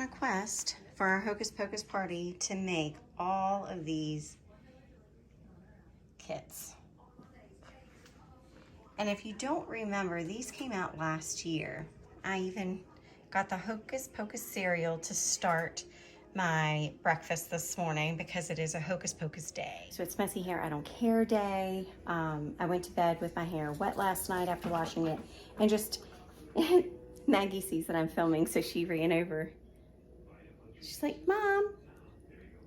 a quest for our Hocus Pocus party to make all of these kits. And if you don't remember, these came out last year. I even got the Hocus Pocus cereal to start my breakfast this morning because it is a Hocus Pocus day. So it's messy hair, I don't care day. I went to bed with my hair wet last night after washing it, and just Maggie sees that I'm filming, so she ran over. She's like, Mom,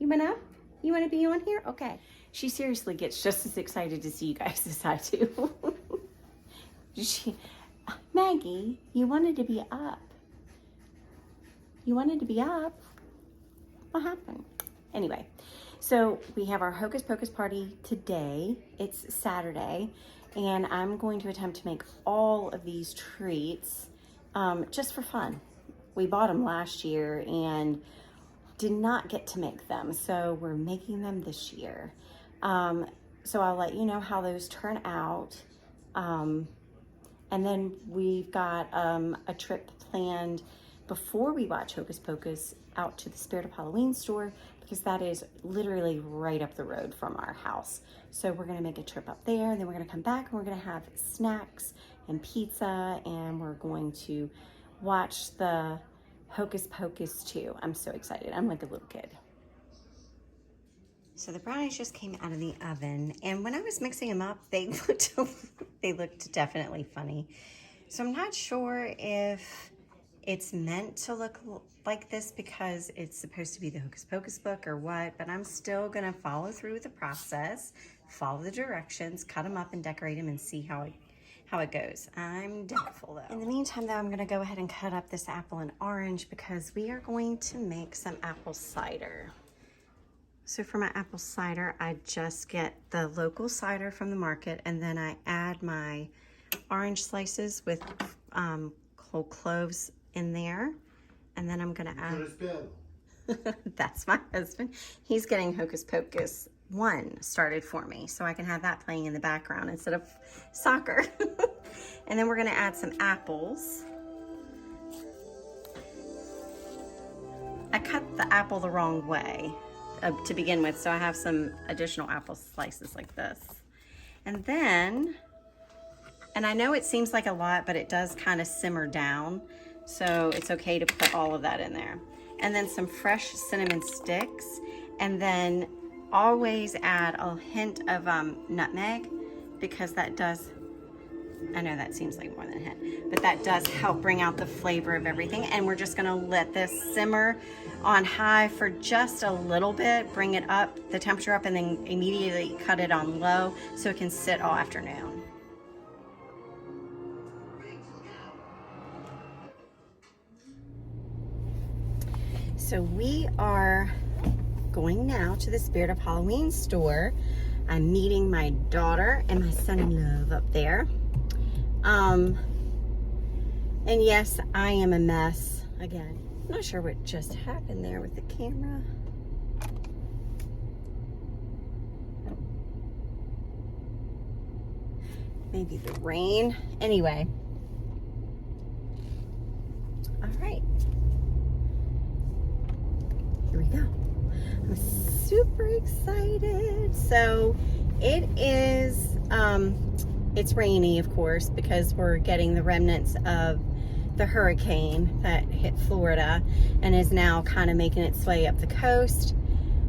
you went up? You want to be on here? Okay. She seriously gets just as excited to see you guys as I do. Maggie, you wanted to be up. You wanted to be up? What happened? Anyway, so we have our Hocus Pocus party today. It's Saturday, and I'm going to attempt to make all of these treats just for fun. We bought them last year and did not get to make them, so we're making them this year. So I'll let you know how those turn out. And then we've got a trip planned before we watch Hocus Pocus out to the Spirit of Halloween store, because that is literally right up the road from our house. So we're gonna make a trip up there, and then we're gonna come back and we're gonna have snacks and pizza, and we're going to watch the Hocus Pocus 2. I'm so excited. I'm like a little kid. So the brownies just came out of the oven, and when I was mixing them up, they looked definitely funny. So I'm not sure if it's meant to look like this because it's supposed to be the Hocus Pocus book or what, but I'm still gonna follow through with the process, follow the directions, cut them up and decorate them and see how it goes. I'm doubtful though. In the meantime though, I'm gonna go ahead and cut up this apple and orange because we are going to make some apple cider. So for my apple cider, I just get the local cider from the market, and then I add my orange slices with whole cloves in there. And then I'm gonna add, that's my husband. He's getting Hocus Pocus 1 started for me, so I can have that playing in the background instead of soccer. And then we're gonna add some apples. I cut the apple the wrong way to begin with, so I have some additional apple slices like this. And then, and I know it seems like a lot, but it does kind of simmer down, so it's okay to put all of that in there. And then some fresh cinnamon sticks, and then always add a hint of nutmeg, because that does, I know that seems like more than a hint, but that does help bring out the flavor of everything. And we're just gonna let this simmer on high for just a little bit, bring it up, the temperature up, and then immediately cut it on low so it can sit all afternoon. So we are going now to the Spirit of Halloween store. I'm meeting my daughter and my son-in-law up there. And yes, I am a mess again. I'm not sure what just happened there with the camera. Maybe the rain. Anyway. All right. Here we go. I'm super excited. So it is, it's rainy, of course, because we're getting the remnants of the hurricane that hit Florida and is now kind of making its way up the coast.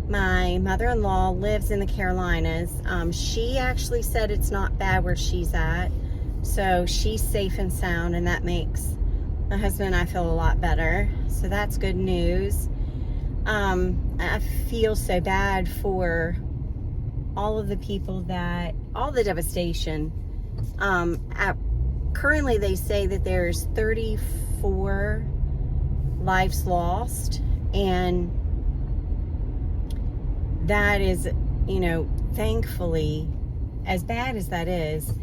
My mother-in-law lives in the Carolinas. She actually said it's not bad where she's at, so she's safe and sound, and that makes my husband and I feel a lot better. So that's good news. I feel so bad for all of the people that, all the devastation. Currently they say that there's 34 lives lost, and that is, you know, thankfully, as bad as that is,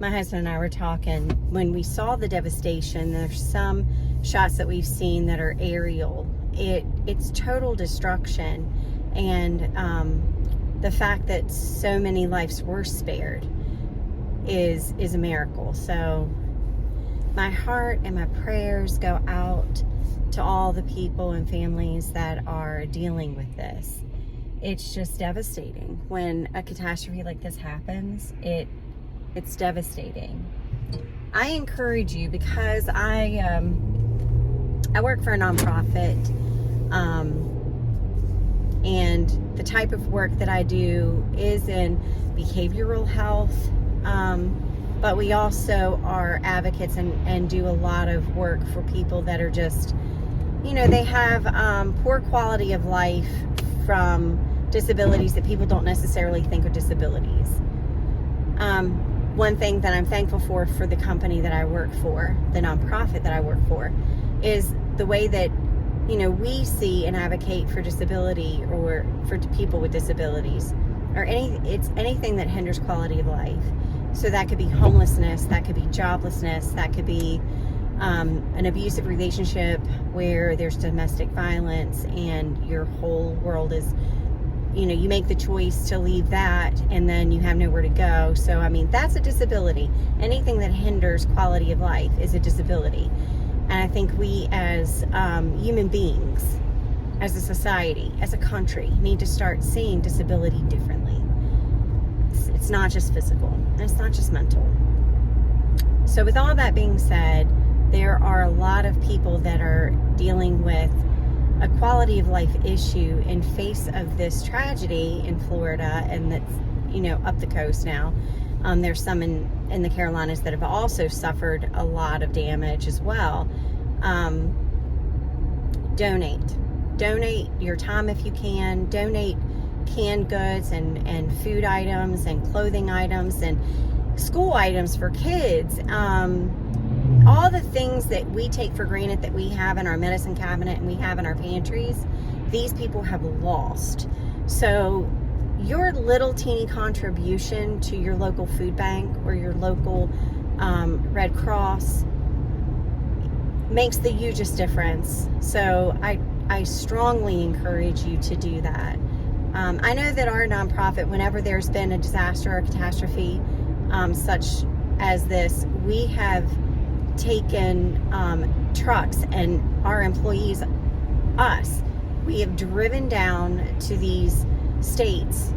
my husband and I were talking, when we saw the devastation, there's some shots that we've seen that are aerial. It's total destruction, and the fact that so many lives were spared is a miracle. So my heart and my prayers go out to all the people and families that are dealing with this. It's just devastating when a catastrophe like this happens. It's devastating. I encourage you, because I work for a nonprofit, and the type of work that I do is in behavioral health, but we also are advocates and do a lot of work for people that are just, they have poor quality of life from disabilities that people don't necessarily think are disabilities. One thing that I'm thankful for the company that I work for, the nonprofit that I work for, is the way that, we see and advocate for disability, or for people with disabilities, or it's anything that hinders quality of life. So that could be homelessness, that could be joblessness, that could be an abusive relationship where there's domestic violence and your whole world is, you make the choice to leave that and then you have nowhere to go. So, that's a disability. Anything that hinders quality of life is a disability. And I think we as human beings, as a society, as a country, need to start seeing disability differently. It's not just physical, and it's not just mental. So with all that being said, there are a lot of people that are dealing with a quality of life issue in face of this tragedy in Florida, and that's, up the coast now. There's some in the Carolinas that have also suffered a lot of damage as well. Donate your time if you can. Donate canned goods and food items and clothing items and school items for kids. All the things that we take for granted that we have in our medicine cabinet and we have in our pantries, these people have lost. So your little teeny contribution to your local food bank or your local Red Cross makes the hugest difference. So I strongly encourage you to do that. I know that our nonprofit, whenever there's been a disaster or catastrophe such as this, we have taken trucks, and our employees, we have driven down to these states,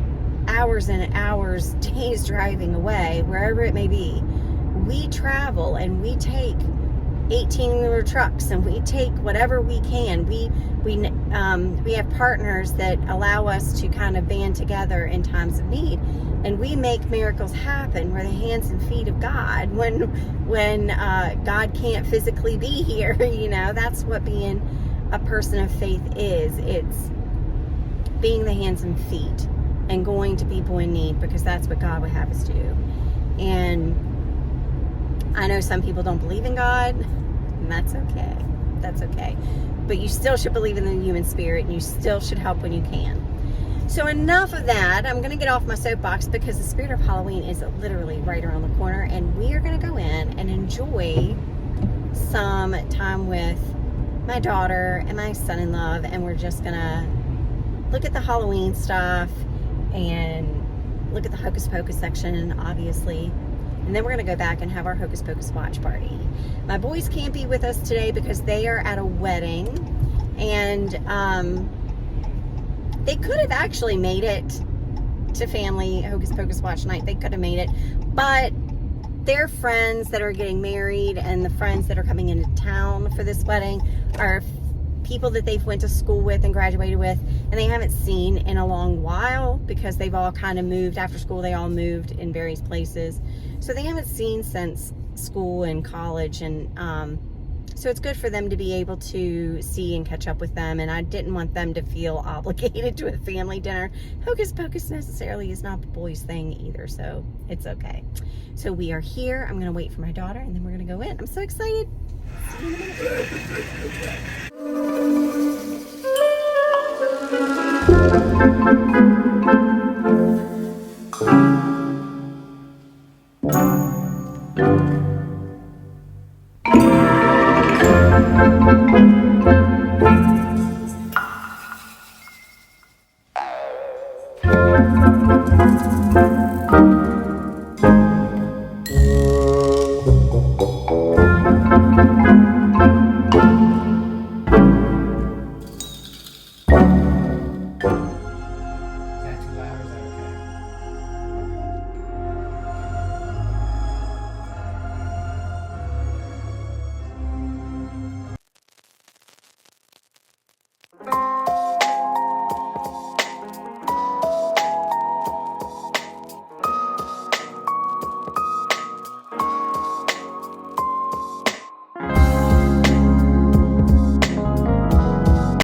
hours and hours, days driving away, wherever it may be. We travel and we take 18-wheeler trucks and we take whatever we can. We have partners that allow us to kind of band together in times of need, and we make miracles happen. We're the hands and feet of God when God can't physically be here. That's what being a person of faith is. It's being the hands and feet and going to people in need, because that's what God would have us do. And I know some people don't believe in God, and that's okay. That's okay. But you still should believe in the human spirit, and you still should help when you can. So enough of that. I'm going to get off my soapbox, because the spirit of Halloween is literally right around the corner, and we are going to go in and enjoy some time with my daughter and my son-in-law, and we're just going to look at the Halloween stuff and look at the Hocus Pocus section, obviously. And then we're going to go back and have our Hocus Pocus watch party. My boys can't be with us today because they are at a wedding. And they could have actually made it to family Hocus Pocus watch night. They could have made it. But their friends that are getting married and the friends that are coming into town for this wedding are people that they've went to school with and graduated with, and they haven't seen in a long while, because they've all kind of moved after school. They all moved in various places, so they haven't seen since school and college, and so it's good for them to be able to see and catch up with them. And I didn't want them to feel obligated to a family dinner. Hocus Pocus necessarily is not the boys' thing either, so it's okay. So we are here. I'm gonna wait for my daughter, and then we're gonna go in. I'm so excited. See you in a minute.